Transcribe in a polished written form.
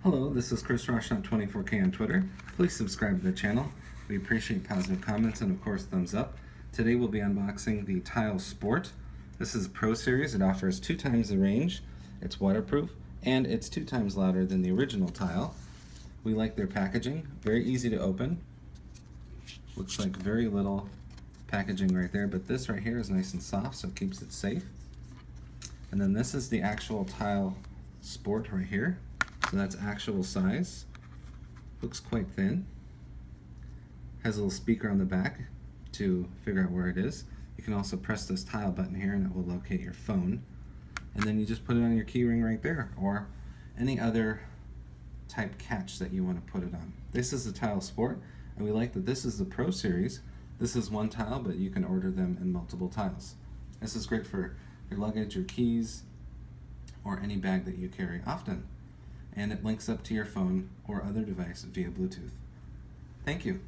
Hello, this is Chris Roshop24K on Twitter. Please subscribe to the channel. We appreciate positive comments and of course thumbs up. Today we'll be unboxing the Tile Sport. This is a Pro Series. It offers 2 times the range, it's waterproof, and it's 2 times louder than the original Tile. We like their packaging, very easy to open. Looks like very little packaging right there, but this right here is nice and soft, so it keeps it safe. And then this is the actual Tile Sport right here. So that's actual size. Looks quite thin. Has a little speaker on the back to figure out where it is. You can also press this tile button here and it will locate your phone. And then you just put it on your keyring right there, or any other type catch that you want to put it on. This is the Tile Sport, and we like that this is the Pro Series. This is one tile, but you can order them in multiple tiles. This is great for your luggage, your keys, or any bag that you carry often. And it links up to your phone or other device via Bluetooth. Thank you.